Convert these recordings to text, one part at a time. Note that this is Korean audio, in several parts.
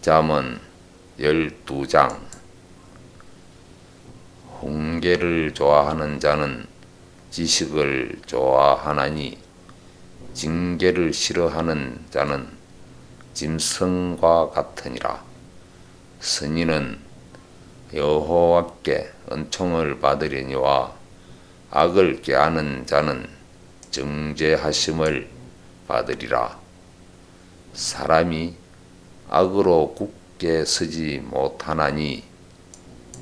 잠언 12장. 훈계를 좋아하는 자는 지식을 좋아하나니 징계를 싫어하는 자는 짐승과 같으니라. 선인은 여호와께 은총을 받으려니와 악을 꾀하는 자는 정죄하심을 받으리라. 사람이 악으로 굳게 서지 못하나니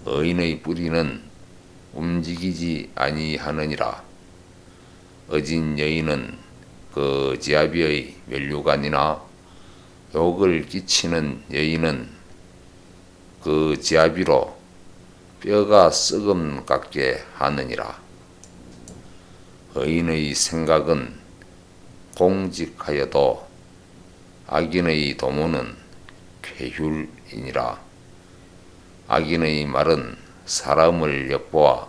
의인의 뿌리는 움직이지 아니하느니라. 어진 여인은 그 지아비의 면류관이나 욕을 끼치는 여인은 그 지아비로 뼈가 썩음 같게 하느니라. 의인의 생각은 공직하여도 악인의 도모는 쾌휼이니라. 악인의 말은 사람을 엿보아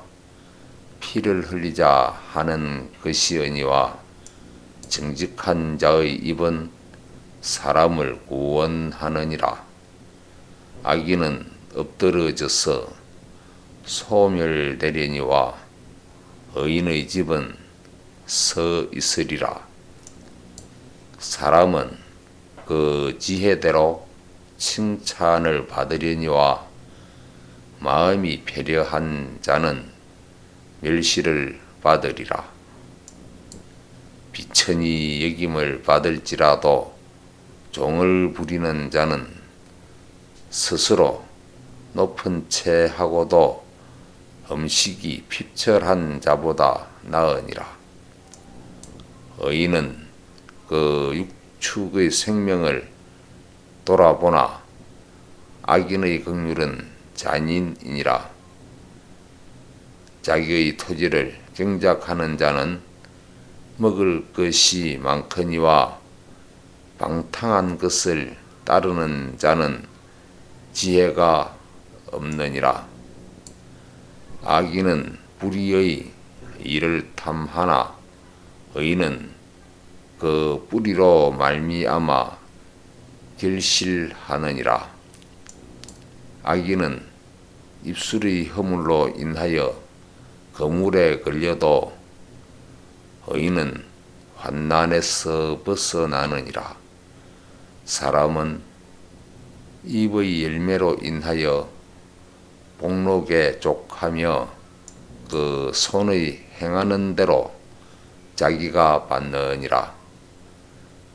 피를 흘리자 하는 것이니와 정직한 자의 입은 사람을 구원하느니라. 악인은 엎드러져서 소멸되려니와 의인의 집은 서 있으리라. 사람은 그 지혜대로 칭찬을 받으려니와 마음이 배려한 자는 멸시를 받으리라. 비천히 여김을 받을지라도 종을 부리는 자는 스스로 높은 채 하고도 음식이 핍절한 자보다 나으니라. 의인은 그 육축의 생명을 돌아보나 악인의 긍휼은 잔인이니라. 자기의 토지를 경작하는 자는 먹을 것이 많거니와 방탕한 것을 따르는 자는 지혜가 없느니라. 악인은 불의의 일을 탐하나 의인은 그 뿌리로 말미암아 결실하느니라. 악인은 입술의 허물로 인하여 거물에 걸려도 의인은 환난에서 벗어나느니라. 사람은 입의 열매로 인하여 복록에 족하며 그 손의 행하는 대로 자기가 받느니라.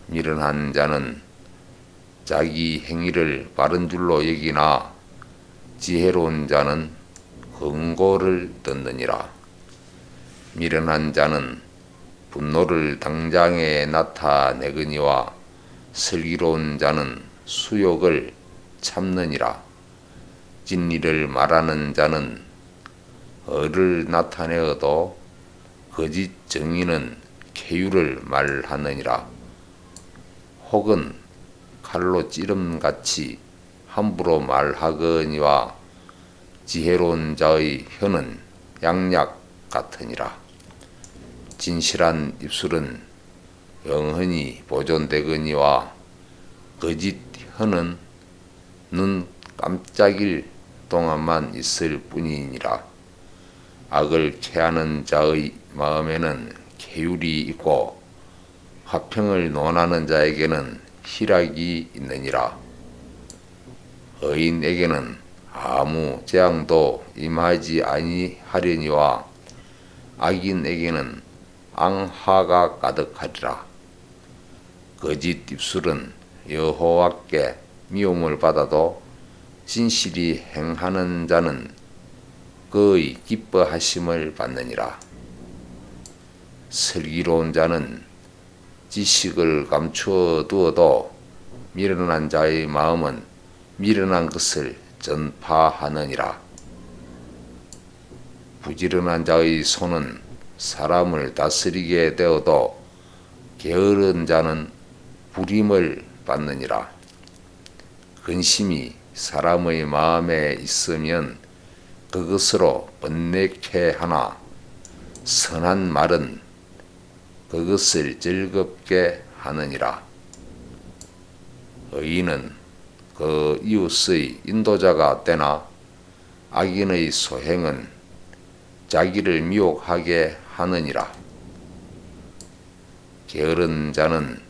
미련한 자는 자기 행위를 바른 줄로 여기나 지혜로운 자는 흥고를 듣느니라. 미련한 자는 분노를 당장에 나타내거니와 슬기로운 자는 수욕을 참느니라. 진리를 말하는 자는 의를 나타내어도 거짓 정의는 쾌유를 말하느니라. 혹은 칼로 찌름같이 함부로 말하거니와 지혜로운 자의 혀는 양약 같으니라. 진실한 입술은 영원히 보존되거니와 거짓 혀는 눈 깜짝일 동안만 있을 뿐이니라. 악을 캐하는 자의 마음에는 계율이 있고 화평을 논하는 자에게는 희락이 있느니라. 의인에게는 아무 재앙도 임하지 아니하려니와 악인에게는 앙화가 가득하리라. 거짓 입술은 여호와께 미움을 받아도 진실이 행하는 자는 그의 기뻐하심을 받느니라. 슬기로운 자는 지식을 감추어 두어도 미련한 자의 마음은 미련한 것을 전파하느니라. 부지런한 자의 손은 사람을 다스리게 되어도 게으른 자는 부림을 받느니라. 근심이 사람의 마음에 있으면 그것으로 번뇌케 하나 선한 말은 그것을 즐겁게 하느니라. 의인은 그 이웃의 인도자가 되나 악인의 소행은 자기를 미혹하게 하느니라. 게으른 자는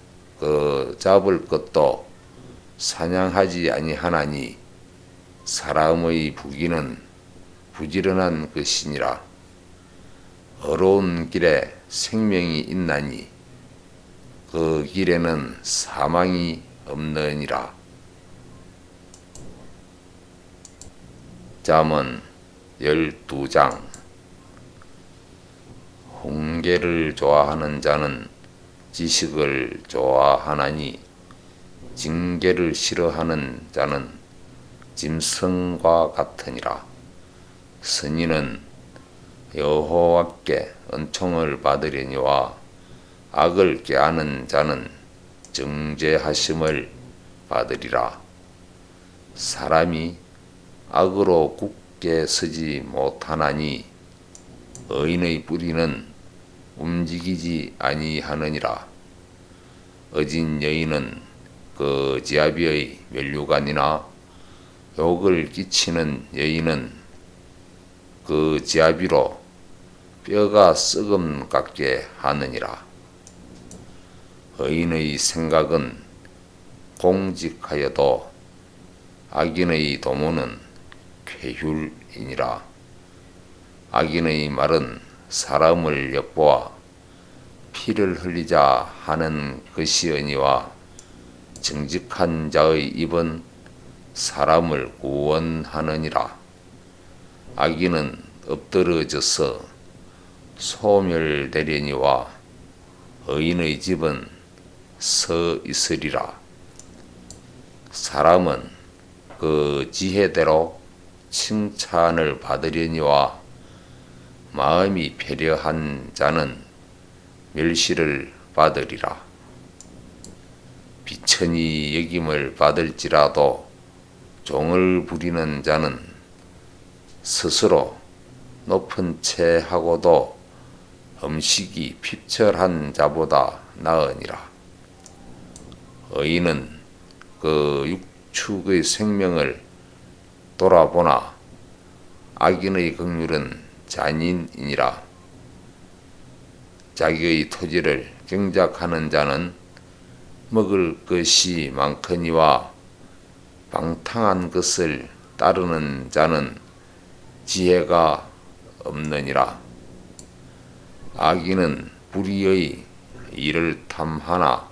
그 잡을 것도 사냥하지 아니하나니 사람의 부귀는 부지런한 것이니라. 어려운 길에 생명이 있나니 그 길에는 사망이 없느니라. 잠언 12장. 훈계를 좋아하는 자는 지식을 좋아하나니 징계를 싫어하는 자는 짐승과 같으니라. 선인은 여호와께 은총을 받으려니와 악을 꾀하는 자는 정죄하심을 받으리라. 사람이 악으로 굳게 서지 못하나니 의인의 뿌리는 움직이지 아니하느니라. 어진 여인은 그 지아비의 면류관이나 욕을 끼치는 여인은 그 지아비로 뼈가 썩음 같게 하느니라. 의인의 생각은 공직하여도 악인의 도모는 쾌휼이니라. 악인의 말은 사람을 엿보아 피를 흘리자 하는 것이니와 정직한 자의 입은 사람을 구원하느니라. 악인은 엎드러져서 소멸되려니와 의인의 집은 서 있으리라. 사람은 그 지혜대로 칭찬을 받으려니와 마음이 배려한 자는 멸시를 받으리라. 비천히 여김을 받을지라도 종을 부리는 자는 스스로 높은 채 하고도 음식이 핍절한 자보다 나으니라. 의인은 그 육축의 생명을 돌아보나 악인의 긍휼은 잔인이니라. 자기의 토지를 경작하는 자는 먹을 것이 많거니와 방탕한 것을 따르는 자는 지혜가 없느니라. 악인은 불의의 일을 탐하나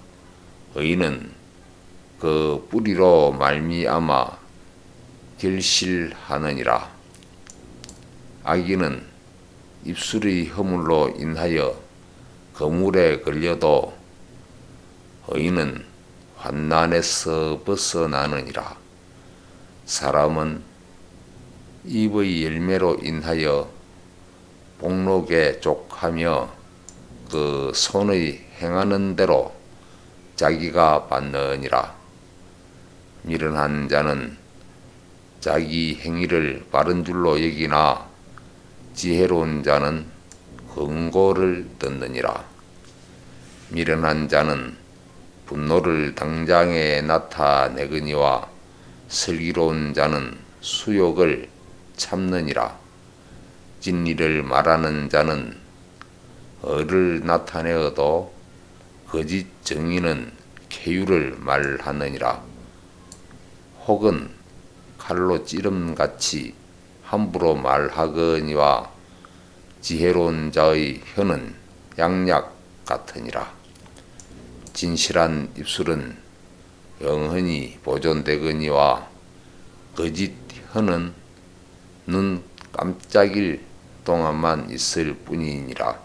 의인은 그 뿌리로 말미암아 결실하느니라. 악인은 입술의 허물로 인하여 거물에 걸려도 의인은 환난에서 벗어나느니라. 사람은 입의 열매로 인하여 복록에 족하며 그 손의 행하는 대로 자기가 받느니라. 미련한 자는 자기 행위를 바른 줄로 여기나 지혜로운 자는 흥고를 듣느니라. 미련한 자는 분노를 당장에 나타내거니와 슬기로운 자는 수욕을 참느니라. 진리를 말하는 자는 의를 나타내어도 거짓 정의는 쾌유를 말하느니라. 혹은 칼로 찌름같이 함부로 말하거니와 지혜로운 자의 혀는 양약 같으니라. 진실한 입술은 영원히 보존되거니와 거짓 혀는 눈 깜짝일 동안만 있을 뿐이니라.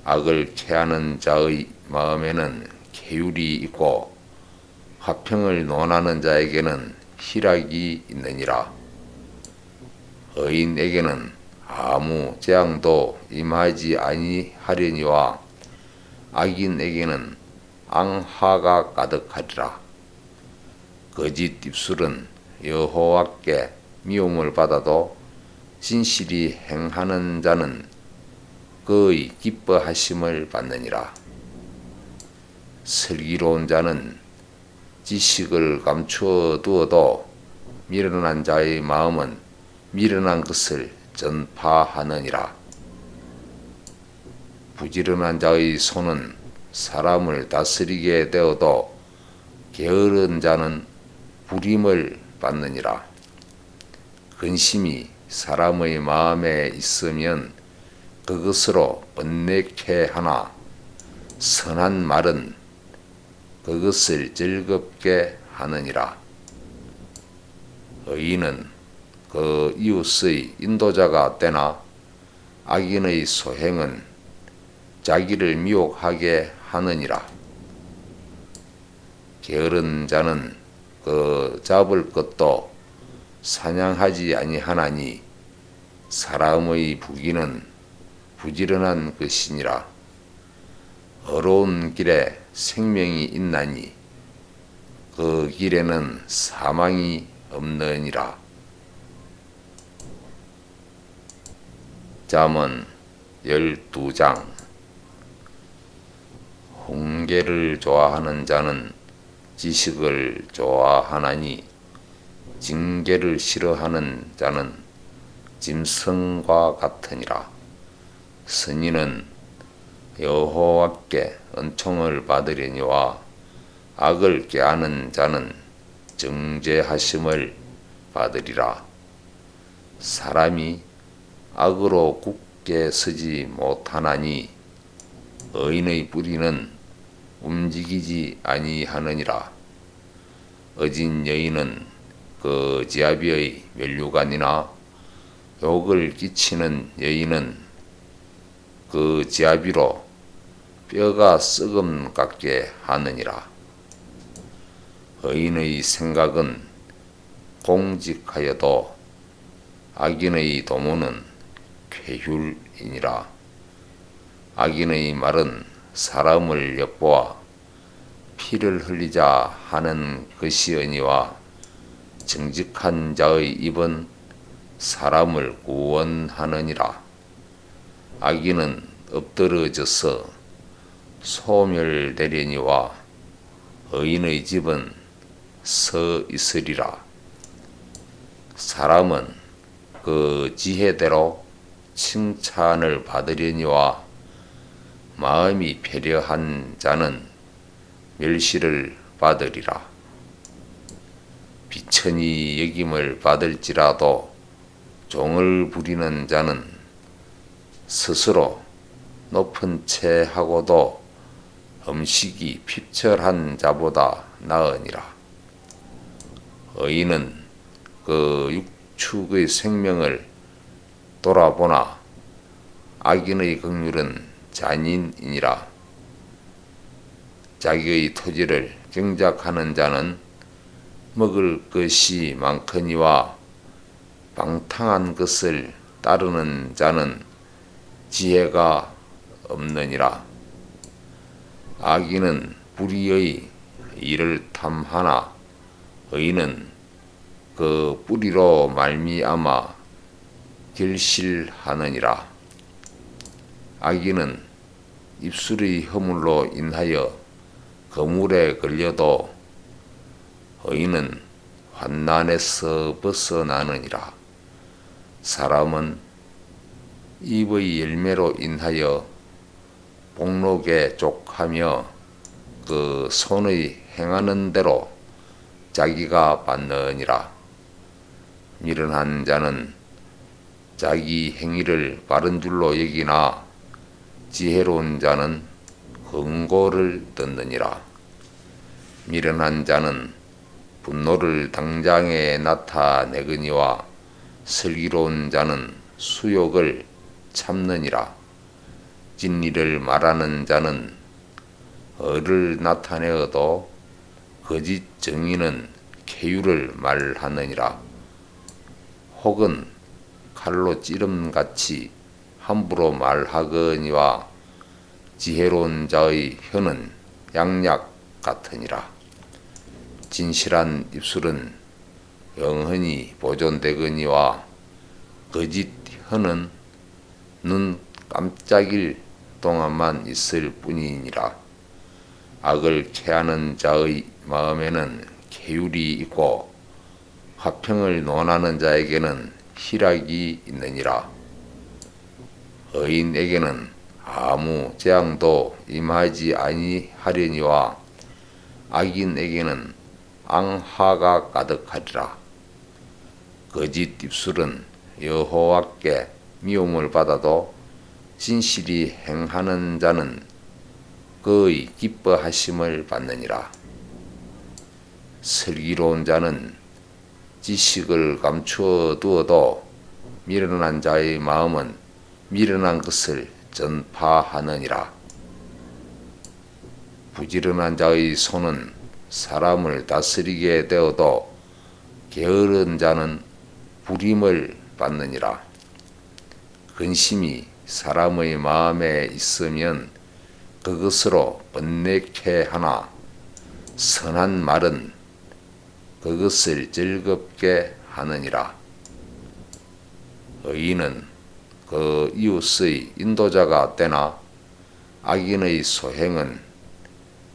악을 캐하는 자의 마음에는 계율이 있고 화평을 논하는 자에게는 희락이 있느니라. 의인에게는 아무 재앙도 임하지 아니하려니와 악인에게는 앙화가 가득하리라. 거짓 입술은 여호와께 미움을 받아도 진실이 행하는 자는 그의 기뻐하심을 받느니라. 슬기로운 자는 지식을 감추어 두어도 미련한 자의 마음은 미련한 것을 전파하느니라. 부지런한 자의 손은 사람을 다스리게 되어도 게으른 자는 부림을 받느니라. 근심이 사람의 마음에 있으면 그것으로 번뇌케 하나 선한 말은 그것을 즐겁게 하느니라. 의인은 그 이웃의 인도자가 되나 악인의 소행은 자기를 미혹하게 하느니라. 게으른 자는 그 잡을 것도 사냥하지 아니하나니 사람의 부귀는 부지런한 것이니라. 어려운 길에 생명이 있나니 그 길에는 사망이 없느니라. 잠언 12장. 훈계를 좋아하는 자는 지식을 좋아하나니 징계를 싫어하는 자는 짐승과 같으니라. 선인은 여호와께 은총을 받으려니와 악을 꾀하는 자는 정죄하심을 받으리라. 사람이 악으로 굳게 서지 못하나니 의인의 뿌리는 움직이지 아니하느니라. 어진 여인은 그 지아비의 면류관이나 욕을 끼치는 여인은 그 지아비로 뼈가 썩음 같게 하느니라. 의인의 생각은 공직하여도 악인의 도모는 쾌휼이니라. 악인의 말은 사람을 엿보아 피를 흘리자 하는 것이니와 정직한 자의 입은 사람을 구원하느니라. 악인은 엎드러져서 소멸되려니와 의인의 집은 서 있으리라. 사람은 그 지혜대로 칭찬을 받으려니와 마음이 배려한 자는 멸시를 받으리라. 비천히 여김을 받을지라도 종을 부리는 자는 스스로 높은 채 하고도 음식이 핍절한 자보다 나으니라. 의인은 그 육축의 생명을 돌아보나 악인의 긍휼은 잔인이니라. 자기의 토지를 경작하는 자는 먹을 것이 많거니와 방탕한 것을 따르는 자는 지혜가 없느니라. 악인은 불의의 일을 탐하나 의인은 그 뿌리로 말미암아 결실하느니라. 악인은 입술의 허물로 인하여 거물에 걸려도 의인은 환난에서 벗어나느니라. 사람은 입의 열매로 인하여 복록에 족하며 그 손의 행하는 대로 자기가 받느니라. 미련한 자는 자기 행위를 바른 줄로 여기나 지혜로운 자는 흥고를 듣느니라. 미련한 자는 분노를 당장에 나타내거니와 슬기로운 자는 수욕을 참느니라. 진리를 말하는 자는 의를 나타내어도 거짓 정의는 쾌유를 말하느니라. 혹은 칼로 찌름같이 함부로 말하거니와 지혜로운 자의 혀는 양약 같으니라. 진실한 입술은 영원히 보존되거니와 거짓 혀는 눈 깜짝일 동안만 있을 뿐이니라. 악을 캐하는 자의 마음에는 계율이 있고 화평을 논하는 자에게는 희락이 있느니라. 의인에게는 아무 재앙도 임하지 아니하려니와 악인에게는 앙화가 가득하리라. 거짓 입술은 여호와께 미움을 받아도 진실이 행하는 자는 그의 기뻐하심을 받느니라. 슬기로운 자는 지식을 감추어 두어도 미련한 자의 마음은 미련한 것을 전파하느니라. 부지런한 자의 손은 사람을 다스리게 되어도 게으른 자는 부림을 받느니라. 근심이 사람의 마음에 있으면 그것으로 번뇌케 하나 선한 말은 그것을 즐겁게 하느니라. 의인은 그 이웃의 인도자가 되나 악인의 소행은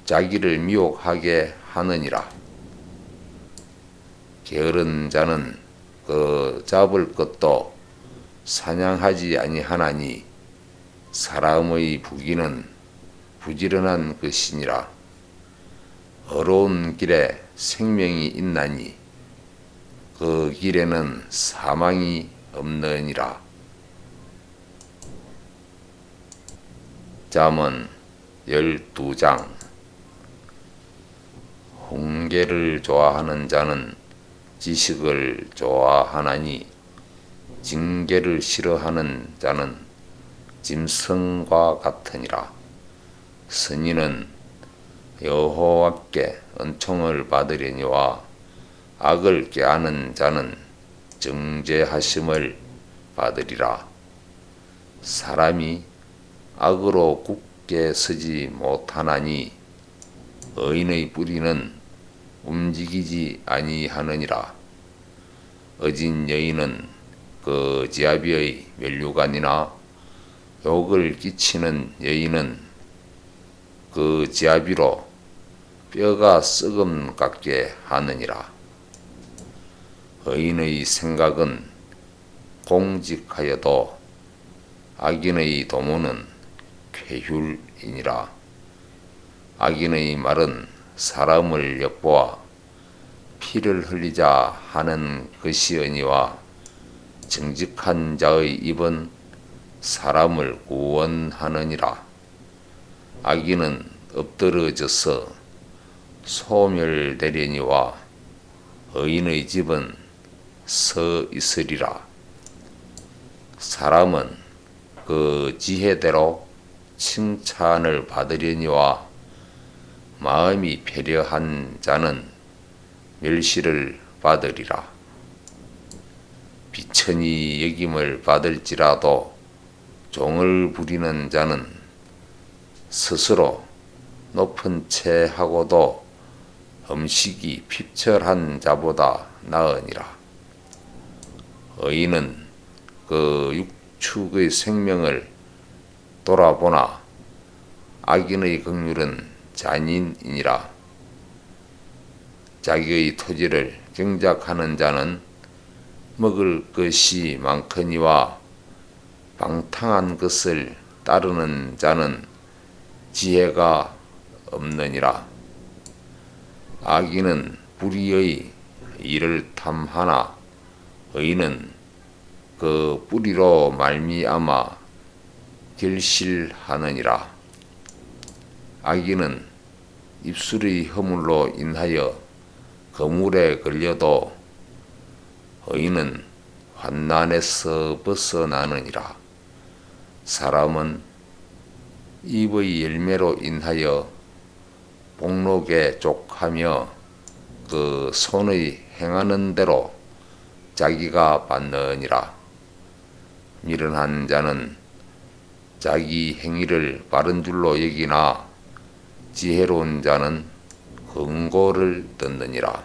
자기를 미혹하게 하느니라. 게으른 자는 그 잡을 것도 사냥하지 아니하나니 사람의 부귀는 부지런한 것이니라. 어려운 길에 생명이 있나니 그 길에는 사망이 없느니라. 잠언 12장. 훈계를 좋아하는 자는 지식을 좋아하나니 징계를 싫어하는 자는 짐승과 같으니라. 선인은 여호와께 은총을 받으려니와 악을 꾀하는 자는 정죄하심을 받으리라. 사람이 악으로 굳게 서지 못하나니 의인의 뿌리는 움직이지 아니하느니라. 어진 여인은 그 지아비의 면류관이나 욕을 끼치는 여인은 그 지아비로 뼈가 썩음 같게 하느니라. 의인의 생각은 공직하여도 악인의 도모는 쾌휼이니라. 악인의 말은 사람을 엿보아 피를 흘리자 하는 것이니와 정직한 자의 입은 사람을 구원하느니라. 악인은 엎드러져서 소멸되려니와 의인의 집은 서 있으리라. 사람은 그 지혜대로 칭찬을 받으려니와 마음이 배려한 자는 멸시를 받으리라. 비천히 여김을 받을지라도 종을 부리는 자는 스스로 높은 채 하고도 음식이 핍절한 자보다 나으니라. 의인은 그 육축의 생명을 돌아보나 악인의 긍휼은 잔인이니라. 자기의 토지를 경작하는 자는 먹을 것이 많거니와 방탕한 것을 따르는 자는 지혜가 없느니라. 악인은 불의의 일을 탐하나 의인은 그 뿌리로 말미암아 결실하느니라. 악인은 입술의 허물로 인하여 거물에 걸려도 의인은 환난에서 벗어나느니라. 사람은 입의 열매로 인하여 복록에 족하며 그 손의 행하는 대로 자기가 받느니라. 미련한 자는 자기 행위를 바른 줄로 여기나 지혜로운 자는 흥고를 듣느니라.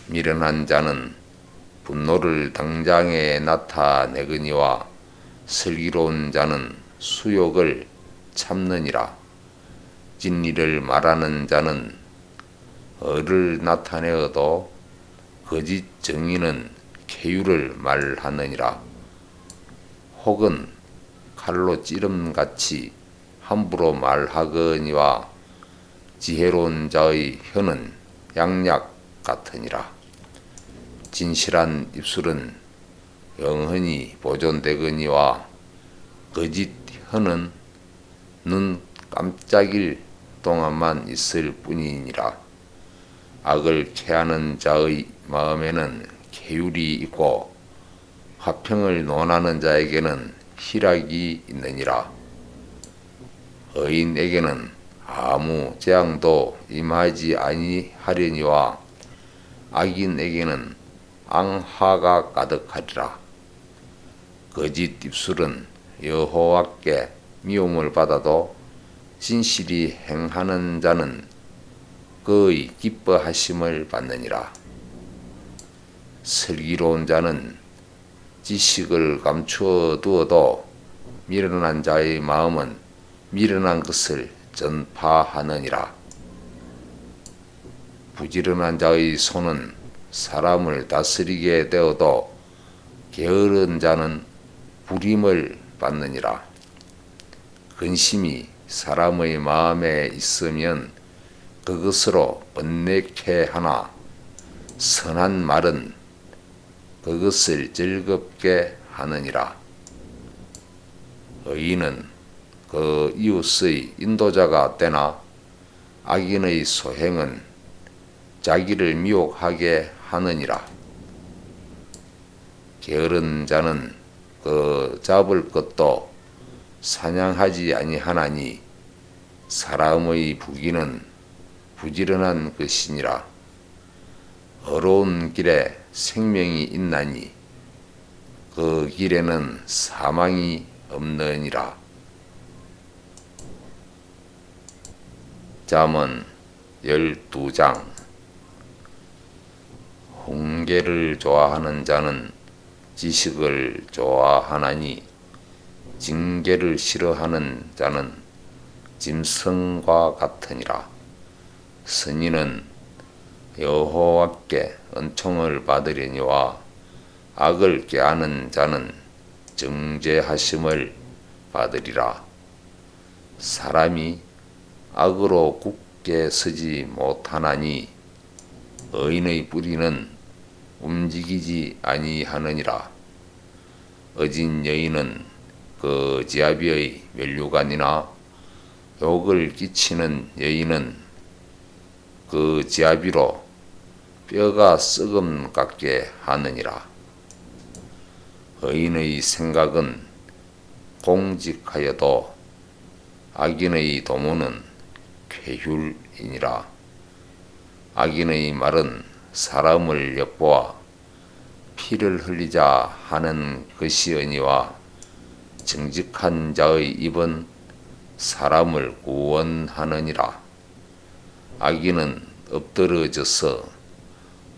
미련한 자는 분노를 당장에 나타내거니와 슬기로운 자는 수욕을 참느니라. 진리를 말하는 자는 어를 나타내어도 거짓 정의는 쾌유를 말하느니라. 혹은 칼로 찌름같이 함부로 말하거니와 지혜로운 자의 혀는 양약 같으니라. 진실한 입술은 영원히 보존되거니와 거짓 혀는 눈 깜짝일 동안만 있을 뿐이니라. 악을 캐하는 자의 마음에는 계율이 있고 화평을 논하는 자에게는 희락이 있느니라. 의인에게는 아무 재앙도 임하지 아니하려니와 악인에게는 앙화가 가득하리라. 거짓 입술은 여호와께 미움을 받아도 진실이 행하는 자는 그의 기뻐하심을 받느니라. 슬기로운 자는 지식을 감추어 두어도 미련한 자의 마음은 미련한 것을 전파하느니라. 부지런한 자의 손은 사람을 다스리게 되어도 게으른 자는 부림을 받느니라. 근심이 사람의 마음에 있으면 그것으로 번뇌케 하나 선한 말은 그것을 즐겁게 하느니라. 의인은 그 이웃의 인도자가 되나 악인의 소행은 자기를 미혹하게 하느니라. 게으른 자는 그 잡을 것도 사냥하지 아니하나니 사람의 부귀는 부지런한 것이니라. 어려운 길에 생명이 있나니 그 길에는 사망이 없느니라. 잠언 12장. 훈계를 좋아하는 자는 지식을 좋아하나니 징계를 싫어하는 자는 짐승과 같으니라. 선인은 여호와께 은총을 받으려니와 악을 꾀하는 자는 정죄하심을 받으리라. 사람이 악으로 굳게 서지 못하나니 의인의 뿌리는 움직이지 아니하느니라. 어진 여인은 그 지아비의 면류관이나 욕을 끼치는 여인은 그 지아비로 뼈가 썩음 같게 하느니라. 의인의 생각은 공직하여도 악인의 도모는 쾌휼이니라. 악인의 말은 사람을 엿보아 피를 흘리자 하는 것이니와 정직한 자의 입은 사람을 구원하느니라. 악인은 엎드러져서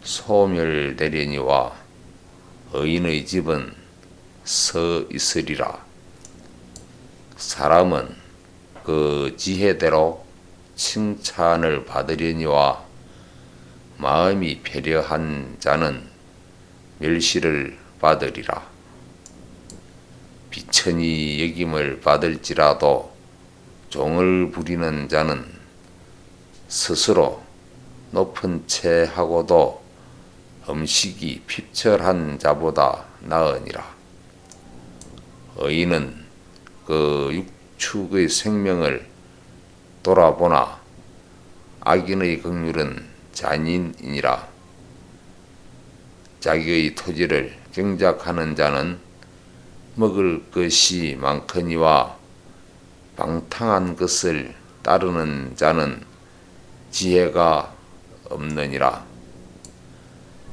소멸되려니와 의인의 집은 서 있으리라. 사람은 그 지혜대로 칭찬을 받으려니와 마음이 배려한 자는 멸시를 받으리라. 비천히 여김을 받을지라도 종을 부리는 자는 스스로 높은 채 하고도 음식이 핍절한 자보다 나으니라. 의인은 그 육축의 생명을 돌아보나 악인의 긍휼은 잔인이니라. 자기의 토지를 경작하는 자는 먹을 것이 많거니와 방탕한 것을 따르는 자는 지혜가 없느니라.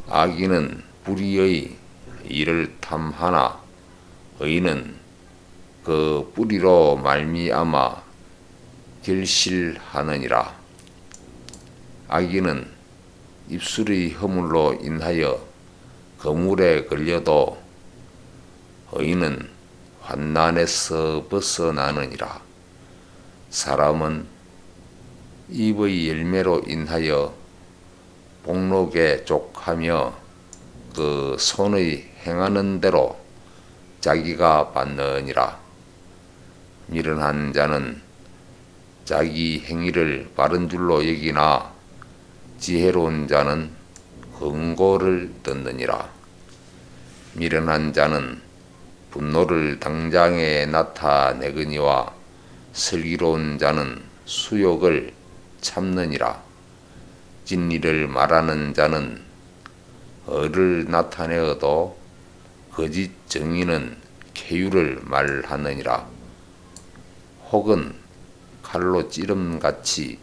악인은 불의의 일을 탐하나 의인은 그 뿌리로 말미암아 결실하느니라. 악인은 입술의 허물로 인하여 거물에 걸려도 의인은 환난에서 벗어나느니라. 사람은 입의 열매로 인하여 복록에 족하며 그 손의 행하는 대로 자기가 받느니라. 미련한 자는 자기 행위를 바른 줄로 여기나 지혜로운 자는 흥고를 듣느니라. 미련한 자는 분노를 당장에 나타내거니와 슬기로운 자는 수욕을 참느니라. 진리를 말하는 자는 어를 나타내어도 거짓 정의는 계율을 말하느니라. 혹은 칼로 찌름같이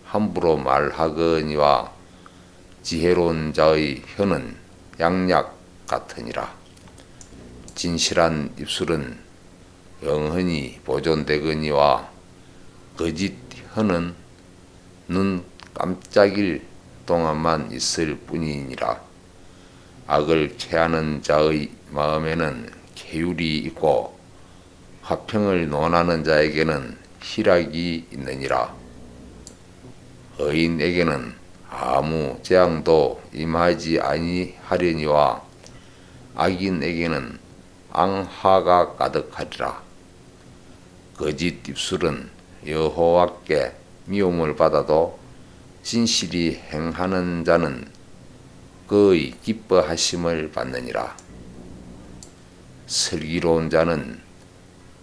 함부로 말하거니와 지혜로운 자의 혀는 양약 같으니라. 진실한 입술은 영원히 보존되거니와 거짓 혀는 눈 깜짝일 동안만 있을 뿐이니라. 악을 캐하는 자의 마음에는 계율이 있고 화평을 논하는 자에게는 희락이 있느니라. 의인에게는 아무 재앙도 임하지 아니하려니와 악인에게는 앙화가 가득하리라. 거짓 입술은 여호와께 미움을 받아도 진실이 행하는 자는 그의 기뻐하심을 받느니라. 슬기로운 자는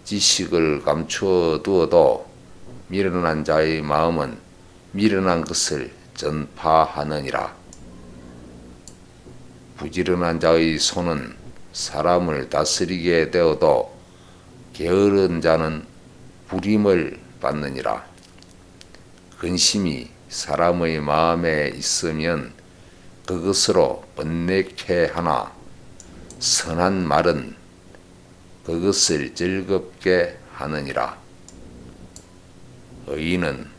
지식을 감추어 두어도 미련한 자의 마음은 미련한 것을 전파하느니라. 부지런한 자의 손은 사람을 다스리게 되어도 게으른 자는 부림을 받느니라. 근심이 사람의 마음에 있으면 그것으로 번뇌케 하나 선한 말은 그것을 즐겁게 하느니라. 의인은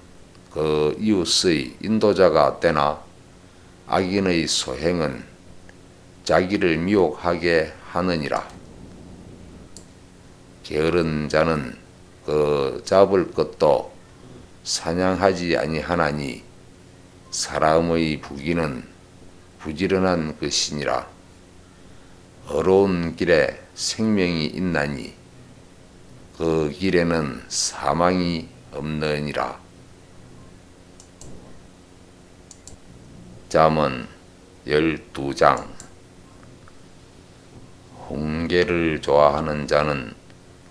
그 이웃의 인도자가 되나 악인의 소행은 자기를 미혹하게 하느니라. 게으른 자는 그 잡을 것도 사냥하지 아니하나니 사람의 부귀는 부지런한 것이니라. 어려운 길에 생명이 있나니 그 길에는 사망이 없느니라. 잠언 12장. 훈계를 좋아하는 자는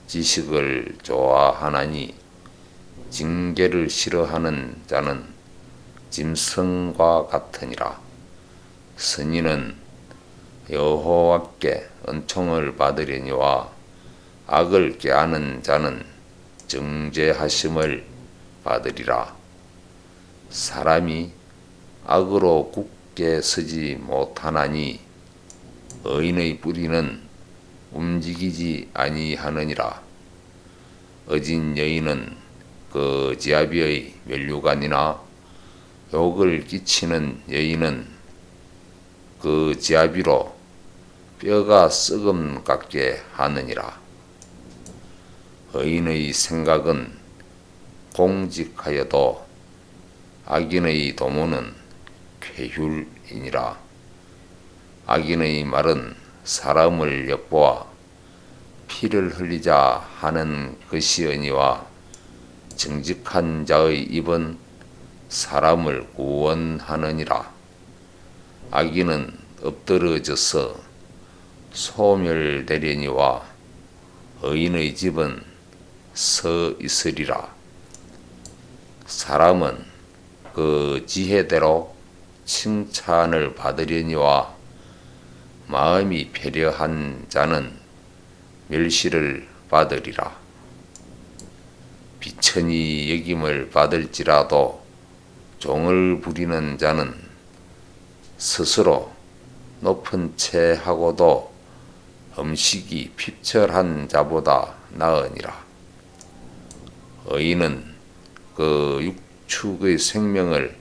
지식을 좋아하나니 징계를 싫어하는 자는 짐승과 같으니라. 선인은 여호와께 은총을 받으려니와 악을 꾀하는 자는 정죄하심을 받으리라. 사람이 악으로 굳게 서지 못하나니 의인의 뿌리는 움직이지 아니하느니라. 어진 여인은 그 지아비의 면류관이나 욕을 끼치는 여인은 그 지아비로 뼈가 썩음 같게 하느니라. 의인의 생각은 공직하여도 악인의 도모는 쾌휼이니라. 악인의 말은 사람을 엿보아 피를 흘리자 하는 것이니와 정직한 자의 입은 사람을 구원하느니라. 악인은 엎드러져서 소멸되려니와 의인의 집은 서 있으리라. 사람은 그 지혜대로 칭찬을 받으려니와 마음이 배려한 자는 멸시를 받으리라. 비천히 여김을 받을지라도 종을 부리는 자는 스스로 높은 채 하고도 음식이 핍절한 자보다 나으니라. 의인은 그 육축의 생명을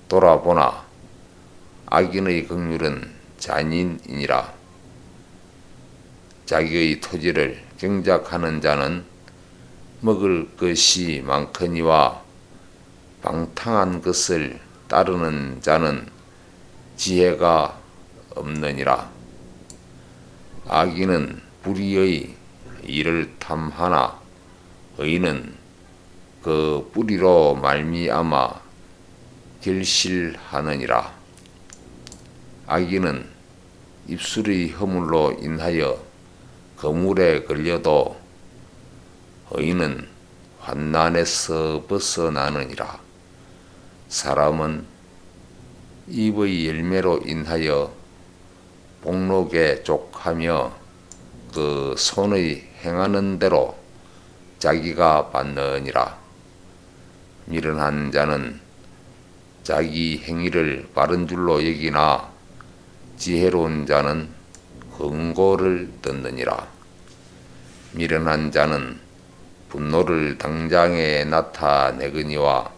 돌아보나 악인의 긍휼은 잔인이니라. 자기의 토지를 경작하는 자는 먹을 것이 많거니와 방탕한 것을 따르는 자는 지혜가 없느니라. 악인은 불의의 일을 탐하나 의인은 그 뿌리로 말미암아 결실하느니라. 악인은 입술의 허물로 인하여 거물에 걸려도 의인은 환난에서 벗어나느니라. 사람은 입의 열매로 인하여 복록에 족하며 그 손의 행하는 대로 자기가 받느니라. 미련한 자는 자기 행위를 바른 줄로 여기나 지혜로운 자는 흥고를 듣느니라. 미련한 자는 분노를 당장에 나타내거니와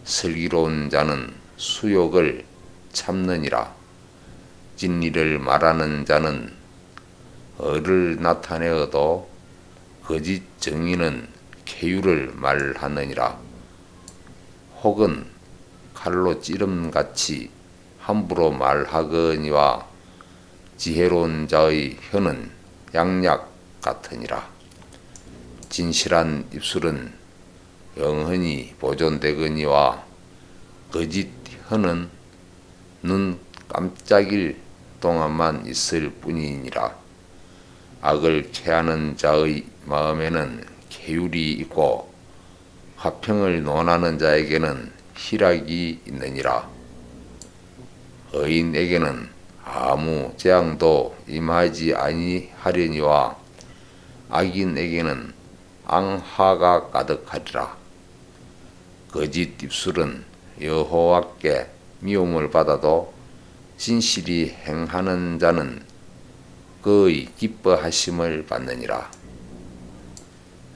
슬기로운 자는 수욕을 참느니라. 진리를 말하는 자는 의를 나타내어도 거짓 정의는 쾌유를 말하느니라. 혹은 칼로 찌름같이 함부로 말하거니와 지혜로운 자의 혀는 양약 같으니라. 진실한 입술은 영원히 보존되거니와 거짓 혀는 눈 깜짝일 동안만 있을 뿐이니라. 악을 캐하는 자의 마음에는 계율이 있고 화평을 논하는 자에게는 희락이 있느니라. 의인에게는 아무 재앙도 임하지 아니하려니와 악인에게는 앙화가 가득하리라. 거짓 입술은 여호와께 미움을 받아도 진실이 행하는 자는 그의 기뻐하심을 받느니라.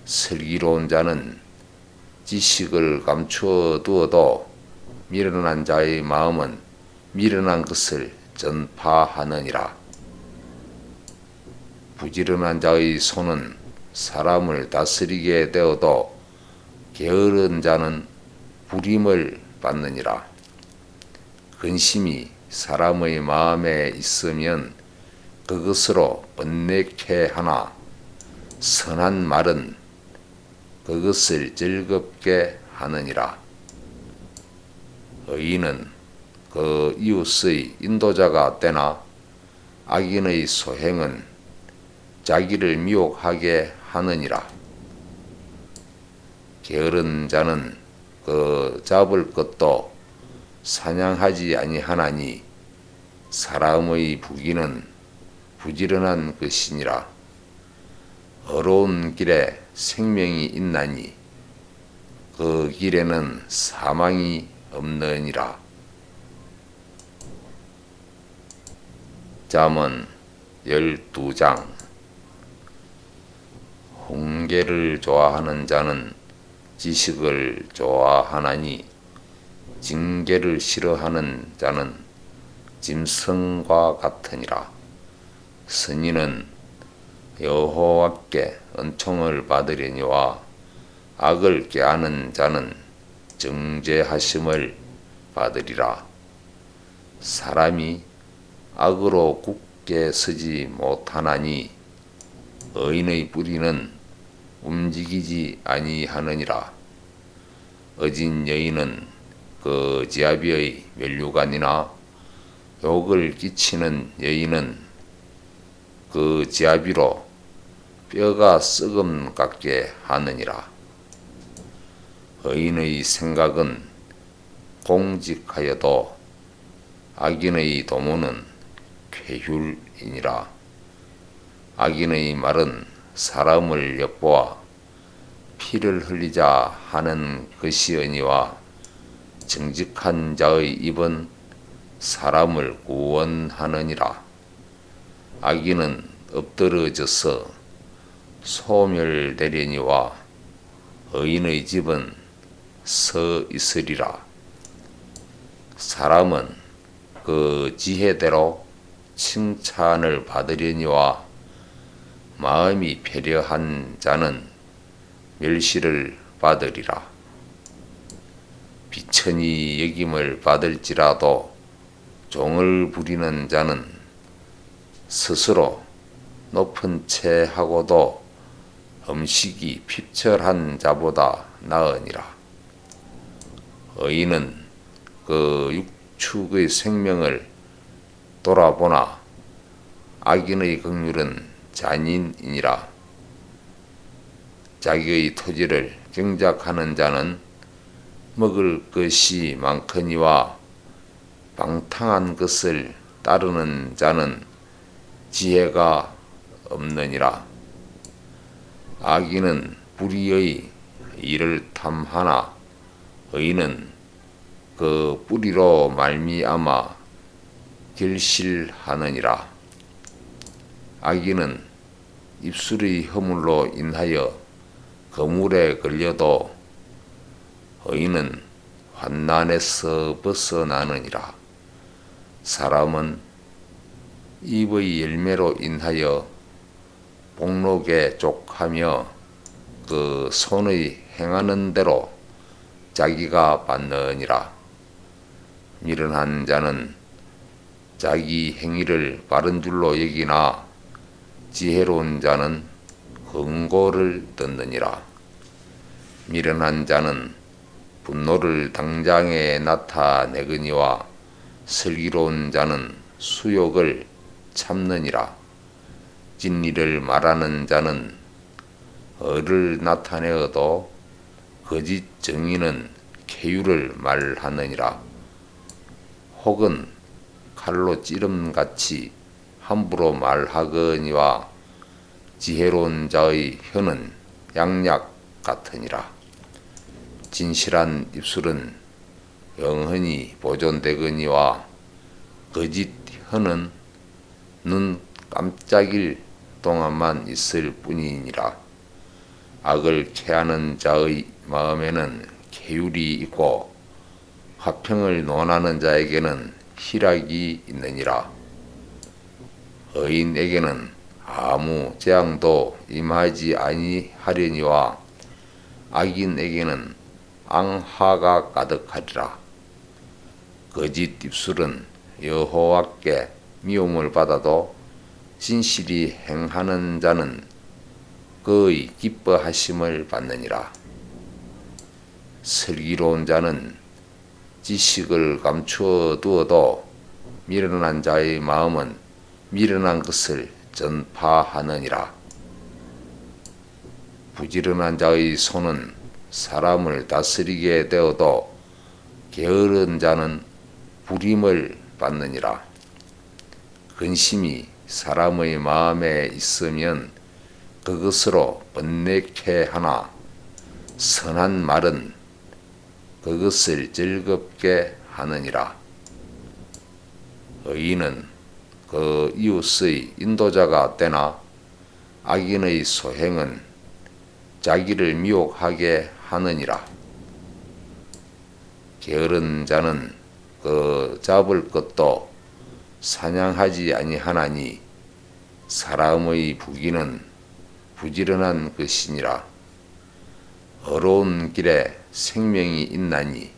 슬기로운 자는 지식을 감추어 두어도 미련한 자의 마음은 미련한 것을 전파하느니라. 부지런한 자의 손은 사람을 다스리게 되어도 게으른 자는 부림을 받느니라. 근심이 사람의 마음에 있으면 그것으로 번뇌케 하나 선한 말은 그것을 즐겁게 하느니라. 의인은 그 이웃의 인도자가 되나 악인의 소행은 자기를 미혹하게 하느니라. 게으른 자는 그 잡을 것도 사냥하지 아니하나니 사람의 부귀는 부지런한 것이니라. 어려운 길에 생명이 있나니 그 길에는 사망이 없느니라. 잠언 12장. 훈계를 좋아하는 자는 지식을 좋아하나니 징계를 싫어하는 자는 짐승과 같으니라. 선인은 여호와께 은총을 받으려니와 악을 꾀하는 자는 정죄하심을 받으리라. 사람이 악으로 굳게 서지 못하나니 의인의 뿌리는 움직이지 아니하느니라. 어진 여인은 그 지아비의 면류관이나 욕을 끼치는 여인은 그 지아비로 뼈가 썩음 같게 하느니라. 의인의 생각은 공직하여도 악인의 도모는 쾌휼이니라. 악인의 말은 사람을 엿보아 피를 흘리자 하는 것이니와 정직한 자의 입은 사람을 구원하느니라. 악인은 엎드러져서 소멸되려니와 의인의 집은 서 있으리라. 사람은 그 지혜대로 칭찬을 받으려니와 마음이 배려한 자는 멸시를 받으리라. 비천히 여김을 받을지라도 종을 부리는 자는 스스로 높은 채 하고도 음식이 핍절한 자보다 나으니라. 의인은 그 육축의 생명을 돌아보나 악인의 긍휼은 잔인이니라. 자기의 토지를 경작하는 자는 먹을 것이 많거니와 방탕한 것을 따르는 자는 지혜가 없느니라. 악인은 불의의 일을 탐하나 의인은 그 뿌리로 말미암아 결실하느니라. 악인은 입술의 허물로 인하여 거물에 걸려도 의인은 환난에서 벗어나느니라. 사람은 입의 열매로 인하여 복록에 족하며 그 손의 행하는 대로 자기가 받느니라. 미련한 자는 자기 행위를 바른 줄로 여기나 지혜로운 자는 흥고를 듣느니라. 미련한 자는 분노를 당장에 나타내거니와 슬기로운 자는 수욕을 참느니라. 진리를 말하는 자는 의를 나타내어도 거짓 정의는 쾌유를 말하느니라. 혹은 칼로 찌름같이 함부로 말하거니와 지혜로운 자의 혀는 양약 같으니라. 진실한 입술은 영원히 보존되거니와 거짓 혀는 눈 깜짝일 동안만 있을 뿐이니라. 악을 캐하는 자의 마음에는 계율이 있고 화평을 논하는 자에게는 희락이 있느니라. 의인에게는 아무 재앙도 임하지 아니하려니와 악인에게는 앙화가 가득하리라. 거짓 입술은 여호와께 미움을 받아도 진실이 행하는 자는 그의 기뻐하심을 받느니라. 슬기로운 자는 지식을 감추어 두어도 미련한 자의 마음은 미련한 것을 전파하느니라. 부지런한 자의 손은 사람을 다스리게 되어도 게으른 자는 부림을 받느니라. 근심이 사람의 마음에 있으면 그것으로 번뇌케 하나 선한 말은 그것을 즐겁게 하느니라. 의인은 그 이웃의 인도자가 되나 악인의 소행은 자기를 미혹하게 하느니라. 게으른 자는 그 잡을 것도 사냥하지 아니하나니 사람의 부귀는 부지런한 것이니라. 어려운 길에 생명이 있나니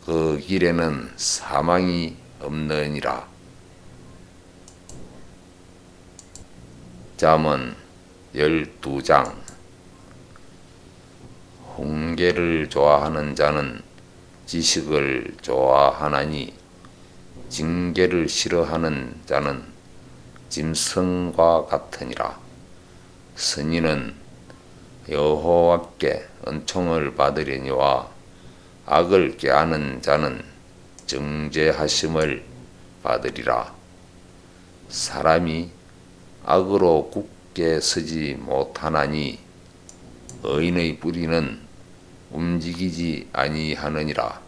그 길에는 사망이 없느니라. 잠언 12장. 훈계를 좋아하는 자는 지식을 좋아하나니 징계를 싫어하는 자는 짐승과 같으니라. 선인은 여호와께 은총을 받으려니와 악을 꾀하는 자는 정죄하심을 받으리라. 사람이 악으로 굳게 서지 못하나니 의인의 뿌리는 움직이지 아니하느니라.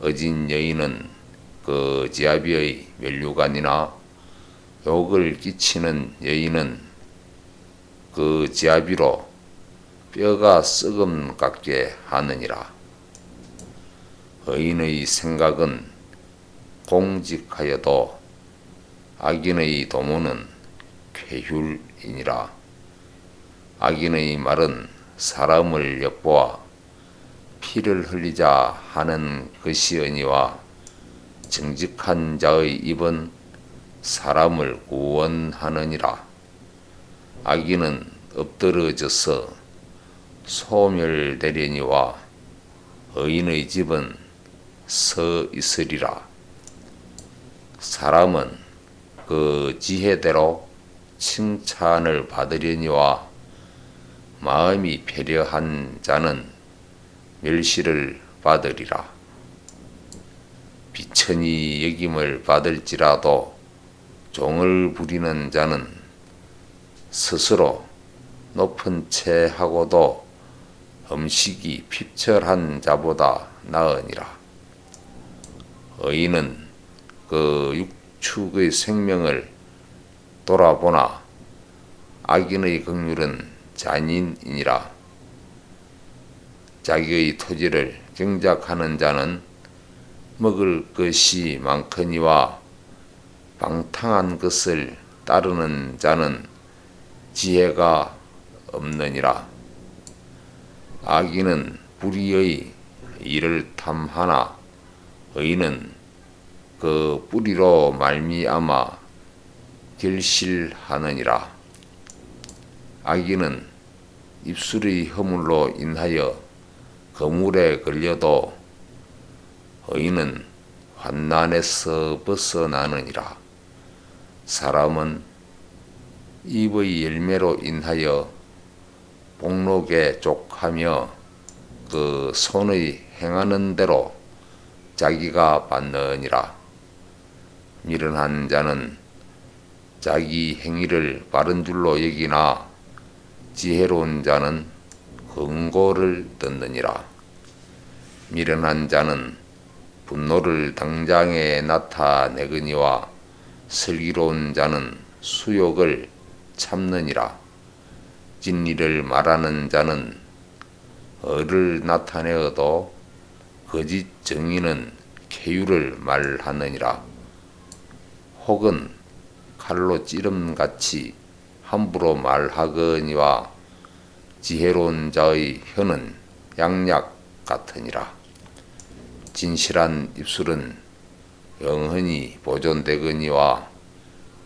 어진 여인은 그 지아비의 면류관이나 욕을 끼치는 여인은 그 지아비로 뼈가 썩음 같게 하느니라. 의인의 생각은 공직하여도 악인의 도모는 쾌휼이니라. 악인의 말은 사람을 엿보아 피를 흘리자 하는 것이니와 정직한 자의 입은 사람을 구원하느니라. 악인은 엎드러져서 소멸되려니와 의인의 집은 서 있으리라. 사람은 그 지혜대로 칭찬을 받으려니와 마음이 패려한 자는 멸시를 받으리라. 비천히 여김을 받을지라도 종을 부리는 자는 스스로 높은 채 하고도 음식이 핍절한 자보다 나으니라. 의인은 그 육축의 생명을 돌아보나 악인의 긍휼은 잔인이니라. 자기의 토지를 경작하는 자는 먹을 것이 많거니와 방탕한 것을 따르는 자는 지혜가 없느니라. 악인은 불의의 일을 탐하나 의인은 그 뿌리로 말미암아 결실하느니라. 악인은 입술의 허물로 인하여 거물에 걸려도 의인은 환난에서 벗어나느니라. 사람은 입의 열매로 인하여 복록에 족하며 그 손의 행하는 대로 자기가 받느니라. 미련한 자는 자기 행위를 바른 줄로 여기나 지혜로운 자는 흥고를 듣느니라. 미련한 자는 분노를 당장에 나타내거니와 슬기로운 자는 수욕을 참느니라. 진리를 말하는 자는 어를 나타내어도 거짓 정의는 쾌유를 말하느니라. 혹은 칼로 찌름같이 함부로 말하거니와 지혜로운 자의 혀는 양약 같으니라. 진실한 입술은 영원히 보존되거니와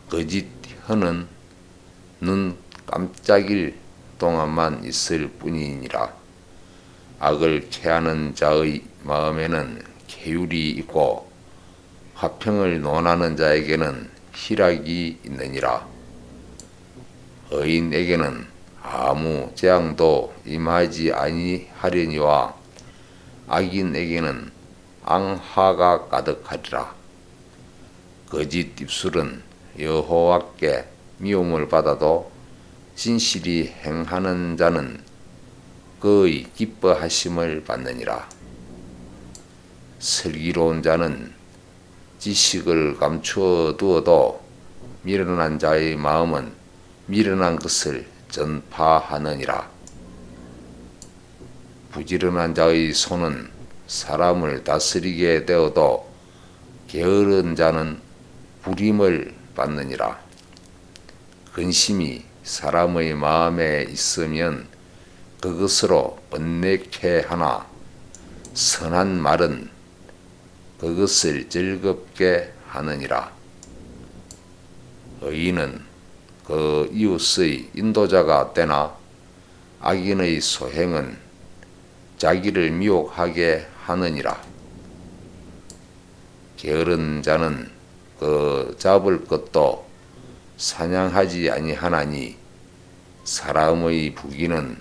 거짓 혀는 눈 깜짝일 동안만 있을 뿐이니라. 악을 캐하는 자의 마음에는 계율이 있고 화평을 논하는 자에게는 희락이 있느니라. 의인에게는 아무 재앙도 임하지 아니하려니와 악인에게는 앙화가 가득하리라. 거짓 입술은 여호와께 미움을 받아도 진실이 행하는 자는 그의 기뻐하심을 받느니라. 슬기로운 자는 지식을 감추어 두어도 미련한 자의 마음은 미련한 것을 전파하느니라. 부지런한 자의 손은 사람을 다스리게 되어도 게으른 자는 부림을 받느니라. 근심이 사람의 마음에 있으면 그것으로 번뇌케 하나 선한 말은 그것을 즐겁게 하느니라. 의인은 그 이웃의 인도자가 되나 악인의 소행은 자기를 미혹하게 하느니라. 게으른 자는 그 잡을 것도 사냥하지 아니하나니 사람의 부귀는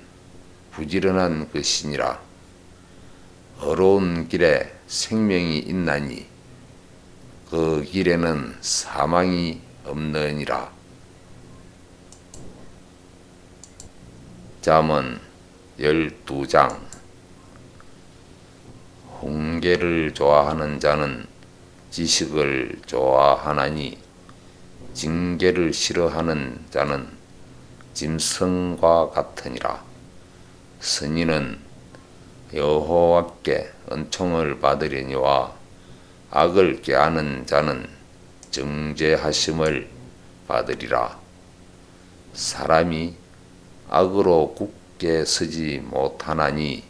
부지런한 것이니라. 어려운 길에 생명이 있나니 그 길에는 사망이 없느니라. 잠언 12장. 훈계를 좋아하는 자는 지식을 좋아하나니 징계를 싫어하는 자는 짐승과 같으니라. 선인은 여호와께 은총을 받으려니와 악을 꾀하는 자는 정죄하심을 받으리라. 사람이 악으로 굳게 서지 못하나니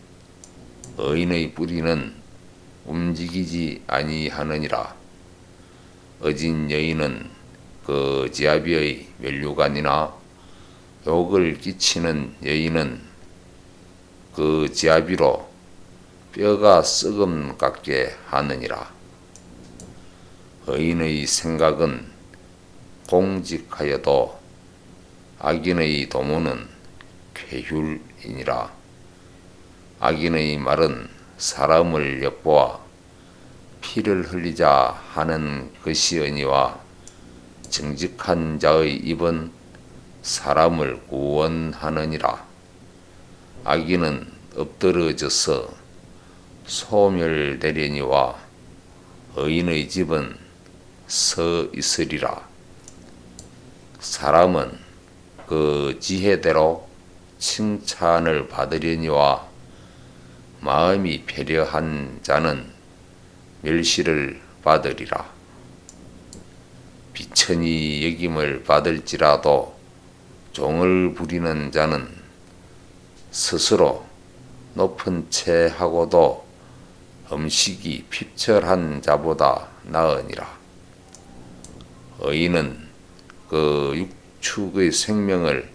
의인의 뿌리는 움직이지 아니하느니라. 어진 여인은 그 지아비의 면류관이나 욕을 끼치는 여인은 그 지아비로 뼈가 썩음 같게 하느니라. 의인의 생각은 공직하여도 악인의 도모는 쾌휼이니라. 악인의 말은 사람을 엿보아 피를 흘리자 하는 것이니와 정직한 자의 입은 사람을 구원하느니라. 악인은 엎드러져서 소멸되려니와 의인의 집은 서 있으리라. 사람은 그 지혜대로 칭찬을 받으려니와 마음이 배려한 자는 멸시를 받으리라. 비천히 여김을 받을지라도 종을 부리는 자는 스스로 높은 채 하고도 음식이 핍절한 자보다 나으니라. 의인은 그 육축의 생명을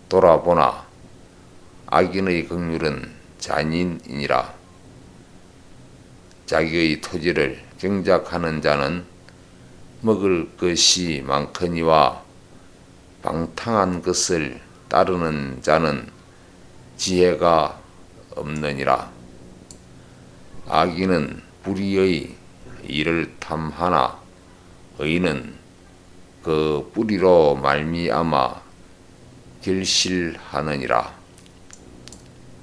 돌아보나 악인의 긍휼은 잔인이니라. 자기의 토지를 경작하는 자는 먹을 것이 많거니와 방탕한 것을 따르는 자는 지혜가 없느니라. 악인은 뿌리의 일을 탐하나 의인은 그 뿌리로 말미암아 결실하느니라.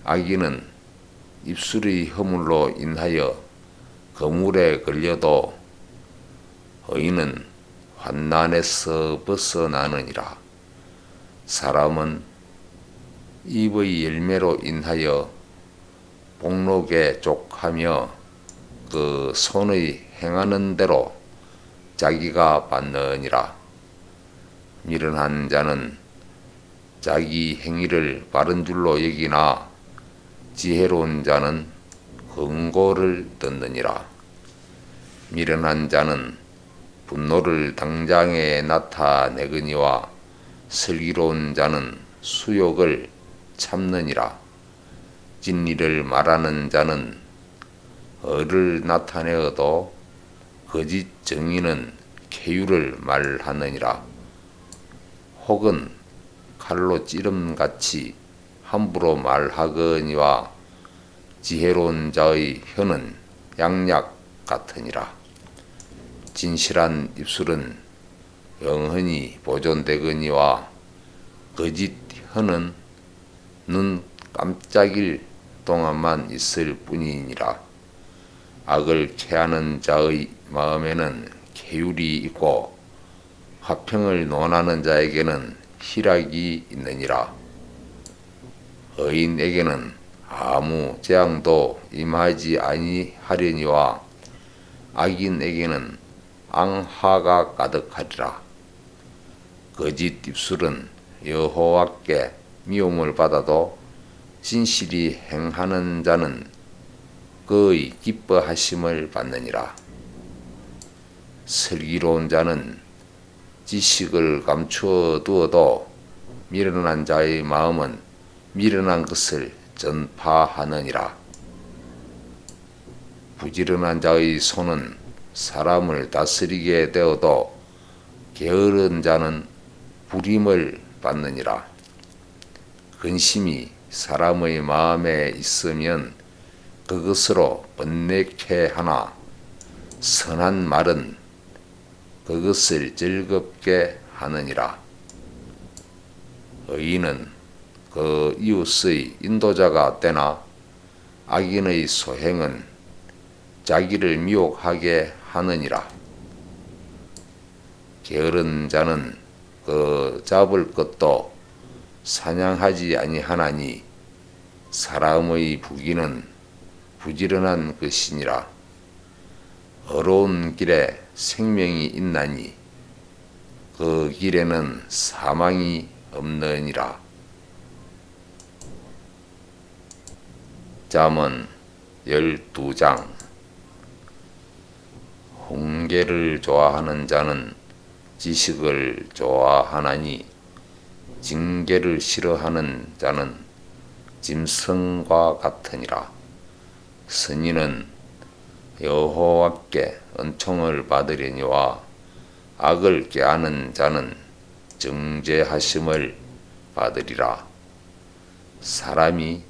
악인은 입술의 허물로 인하여 거물에 걸려도 의인은 환난에서 벗어나느니라. 사람은 입의 열매로 인하여 복록에 족하며 그 손의 행하는 대로 자기가 받느니라. 미련한 자는 자기 행위를 바른 줄로 여기나 지혜로운 자는 흥고를 듣느니라. 미련한 자는 분노를 당장에 나타내거니와 슬기로운 자는 수욕을 참느니라. 진리를 말하는 자는 어를 나타내어도 거짓 정의는 쾌유를 말하느니라. 혹은 칼로 찌름같이 함부로 말하거니와 지혜로운 자의 혀는 양약 같으니라. 진실한 입술은 영원히 보존되거니와 거짓 혀는 눈 깜짝일 동안만 있을 뿐이니라. 악을 캐하는 자의 마음에는 계율이 있고 화평을 논하는 자에게는 희락이 있느니라. 의인에게는 아무 재앙도 임하지 아니하려니와 악인에게는 앙화가 가득하리라. 거짓 입술은 여호와께 미움을 받아도 진실이 행하는 자는 그의 기뻐하심을 받느니라. 슬기로운 자는 지식을 감추어 두어도 미련한 자의 마음은 미련한 것을 전파하느니라. 부지런한 자의 손은 사람을 다스리게 되어도 게으른 자는 부림을 받느니라. 근심이 사람의 마음에 있으면 그것으로 번뇌케 하나 선한 말은 그것을 즐겁게 하느니라. 의인은 그 이웃의 인도자가 되나 악인의 소행은 자기를 미혹하게 하느니라. 게으른 자는 그 잡을 것도 사냥하지 아니하나니 사람의 부귀는 부지런한 것이니라. 어려운 길에 생명이 있나니 그 길에는 사망이 없느니라. 잠언 12장. 징계를 좋아하는 자는 지식을 좋아하나니 징계를 싫어하는 자는 짐승과 같으니라. 선인은 여호와께 은총을 받으려니와 악을 꾀하는 자는 정죄하심을 받으리라. 사람이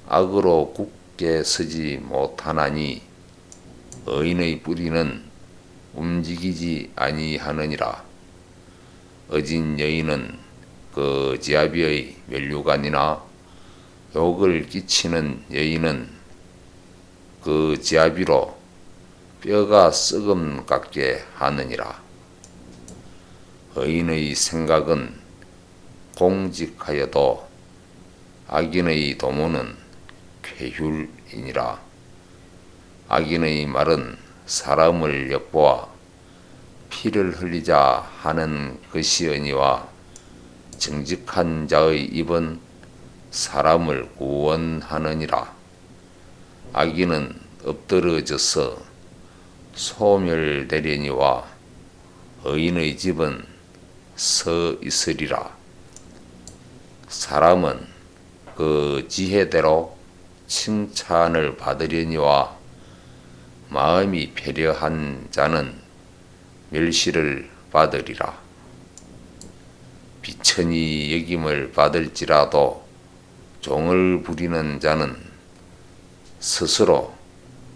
악으로 굳게 서지 못하나니 의인의 뿌리는 움직이지 아니하느니라. 어진 여인은 그 지아비의 면류관이나 욕을 끼치는 여인은 그 지아비로 뼈가 썩음 같게 하느니라. 의인의 생각은 공직하여도 악인의 도모는 쾌휼이니라. 악인의 말은 사람을 엿보아 피를 흘리자 하는 것이니와 정직한 자의 입은 사람을 구원하느니라. 악인은 엎드러져서 소멸되려니와 의인의 집은 서 있으리라. 사람은 그 지혜대로 칭찬을 받으려니와 마음이 배려한 자는 멸시를 받으리라. 비천히 여김을 받을지라도 종을 부리는 자는 스스로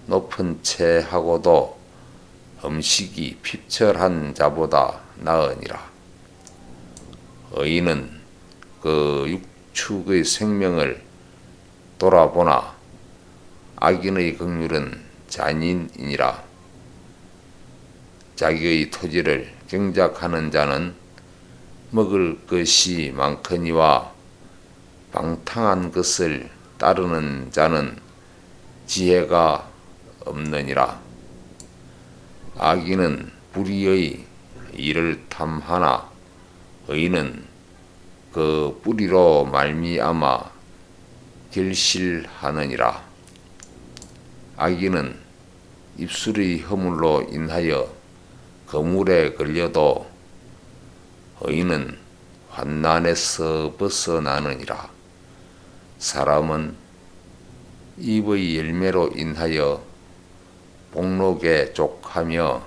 높은 채 하고도 음식이 핍절한 자보다 나으니라. 의인은 그 육축의 생명을 돌아보나 악인의 긍휼은 잔인이니라. 자기의 토지를 경작하는 자는 먹을 것이 많거니와 방탕한 것을 따르는 자는 지혜가 없느니라. 악인은 불의의 일을 탐하나 의인은 그 뿌리로 말미암아 결실하느니라. 악인은 입술의 허물로 인하여 거물에 걸려도 의인은 환난에서 벗어나느니라. 사람은 입의 열매로 인하여 복록에 족하며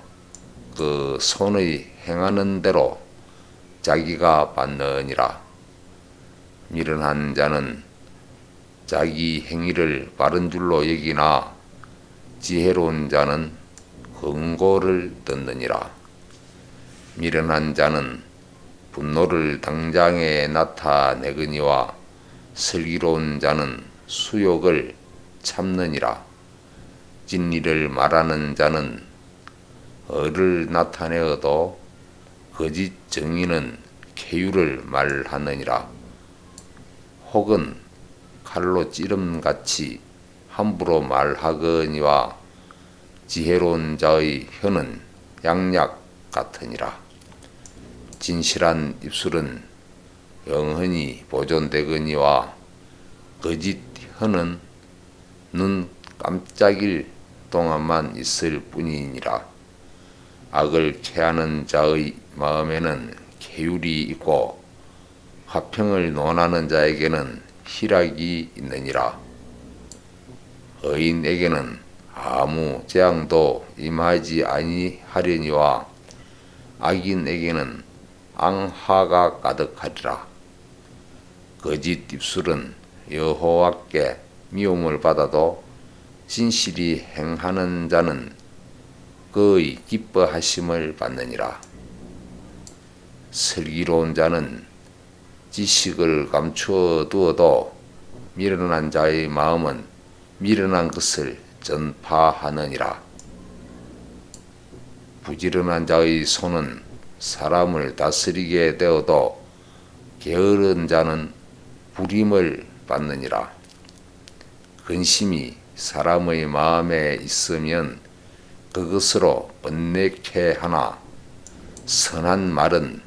그 손의 행하는 대로 자기가 받느니라. 미련한 자는 자기 행위를 바른 줄로 여기나 지혜로운 자는 흥고를 듣느니라. 미련한 자는 분노를 당장에 나타내거니와 슬기로운 자는 수욕을 참느니라. 진리를 말하는 자는 의를 나타내어도 거짓 정의는 쾌유를 말하느니라. 혹은 칼로 찌름같이 함부로 말하거니와 지혜로운 자의 혀는 양약 같으니라. 진실한 입술은 영원히 보존되거니와 거짓 혀는 눈 깜짝일 동안만 있을 뿐이니라. 악을 캐하는 자의 마음에는 계율이 있고 화평을 논하는 자에게는 희락이 있느니라. 의인에게는 아무 재앙도 임하지 아니하려니와 악인에게는 앙화가 가득하리라. 거짓 입술은 여호와께 미움을 받아도 진실이 행하는 자는 그의 기뻐하심을 받느니라. 슬기로운 자는 지식을 감추어 두어도 미련한 자의 마음은 미련한 것을 전파하느니라. 부지런한 자의 손은 사람을 다스리게 되어도 게으른 자는 부림을 받느니라. 근심이 사람의 마음에 있으면 그것으로 번뇌케 하나 선한 말은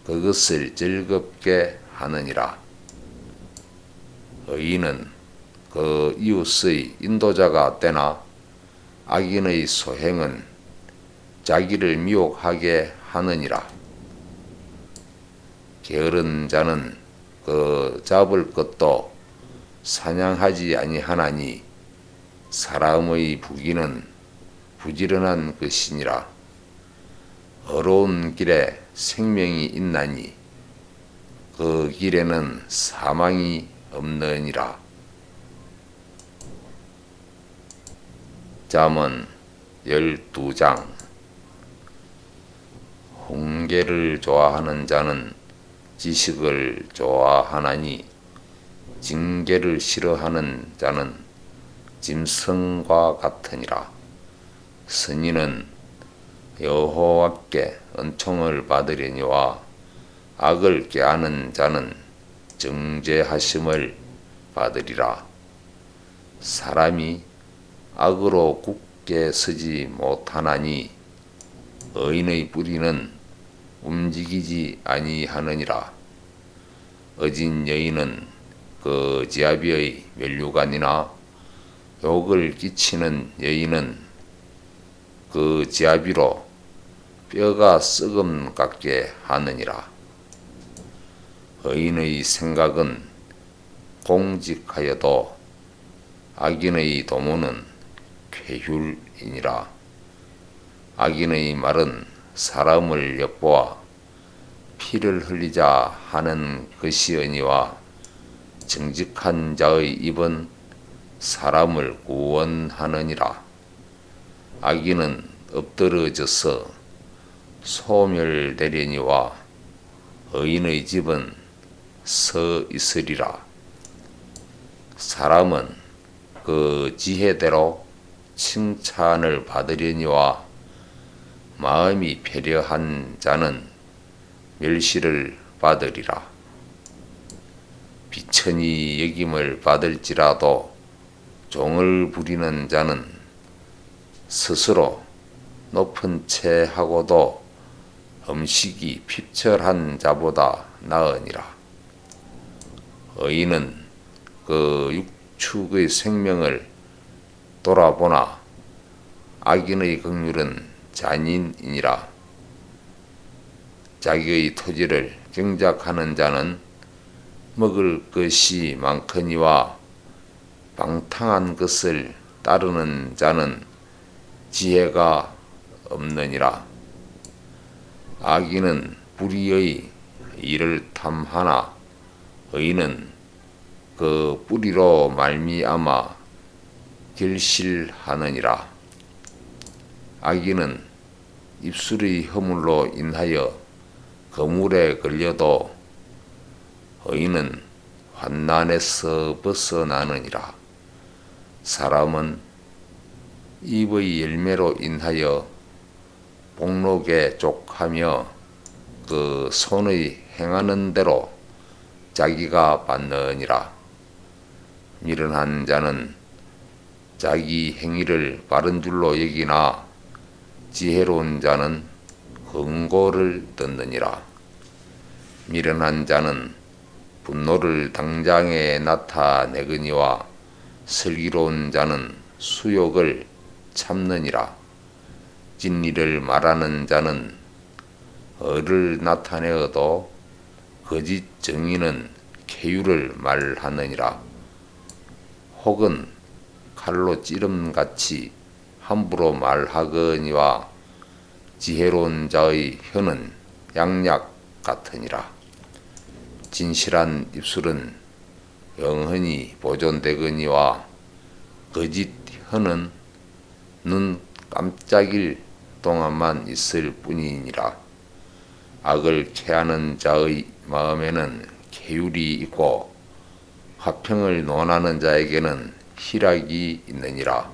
그것을 즐겁게 하느니라. 의인은 그 이웃의 인도자가 되나 악인의 소행은 자기를 미혹하게 하느니라. 게으른 자는 그 잡을 것도 사냥하지 아니하나니 사람의 부귀는 부지런한 것이니라. 어려운 길에 생명이 있나니 그 길에는 사망이 없느니라. 잠언 12장. 훈계를 좋아하는 자는 지식을 좋아하나니 징계를 싫어하는 자는 짐승과 같으니라. 선인은 여호와께 은총을 받으려니와 악을 꾀하는 자는 정죄하심을 받으리라. 사람이 악으로 굳게 서지 못하나니 의인의 뿌리는 움직이지 아니하느니라. 어진 여인은 그 지아비의 면류관이나 욕을 끼치는 여인은 그 지아비로 뼈가 썩음 같게 하느니라. 의인의 생각은 공직하여도 악인의 도모는 쾌휼이니라. 악인의 말은 사람을 엿보아 피를 흘리자 하는 것이니와 정직한 자의 입은 사람을 구원하느니라. 악인은 엎드러져서 소멸되려니와 의인의 집은 서 있으리라. 사람은 그 지혜대로 칭찬을 받으려니와 마음이 배려한 자는 멸시를 받으리라. 비천히 여김을 받을지라도 종을 부리는 자는 스스로 높은 채 하고도 음식이 핍절한 자보다 나으니라. 의인은 그 육축의 생명을 돌아보나 악인의 긍휼은 잔인이니라. 자기의 토지를 경작하는 자는 먹을 것이 많거니와 방탕한 것을 따르는 자는 지혜가 없느니라. 악인은 불의의 일을 탐하나 의인은 그 뿌리로 말미암아 결실하느니라. 악인은 입술의 허물로 인하여 거물에 걸려도 의인은 환난에서 벗어나느니라. 사람은 입의 열매로 인하여 복록에 족하며 그 손의 행하는 대로 자기가 받느니라. 미련한 자는 자기 행위를 바른 줄로 여기나 지혜로운 자는 흥고를 듣느니라. 미련한 자는 분노를 당장에 나타내거니와 슬기로운 자는 수욕을 참느니라. 진리를 말하는 자는 의를 나타내어도 거짓 정의는 쾌유를 말하느니라. 혹은 칼로 찌름같이 함부로 말하거니와 지혜로운 자의 혀는 양약 같으니라. 진실한 입술은 영원히 보존되거니와 거짓 혀는 눈 깜짝일 동안만 있을 뿐이니라. 악을 캐하는 자의 마음에는 계율이 있고 화평을 논하는 자에게는 희락이 있느니라.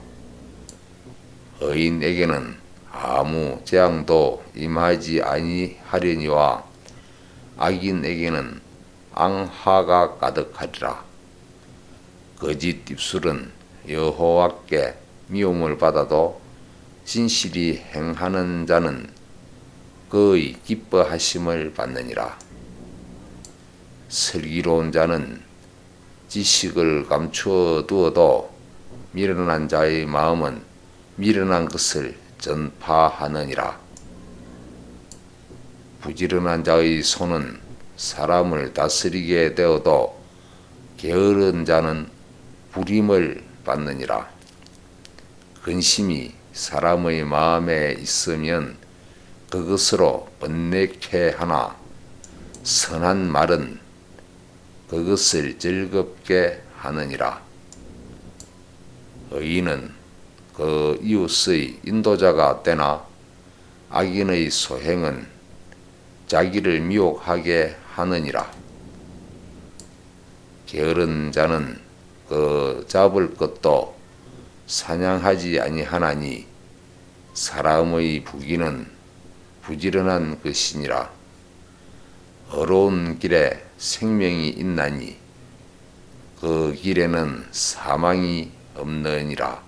의인에게는 아무 재앙도 임하지 아니하려니와 악인에게는 앙화가 가득하리라. 거짓 입술은 여호와께 미움을 받아도 진실이 행하는 자는 그의 기뻐하심을 받느니라. 슬기로운 자는 지식을 감추어 두어도 미련한 자의 마음은 미련한 것을 전파하느니라. 부지런한 자의 손은 사람을 다스리게 되어도 게으른 자는 부림을 받느니라. 근심이 사람의 마음에 있으면 그것으로 번뇌케 하나 선한 말은 그것을 즐겁게 하느니라. 의인은 그 이웃의 인도자가 되나 악인의 소행은 자기를 미혹하게 하느니라. 게으른 자는 그 잡을 것도 사냥하지 아니하나니 사람의 부귀는 부지런한 것이니라. 어려운 길에 생명이 있나니 그 길에는 사망이 없느니라.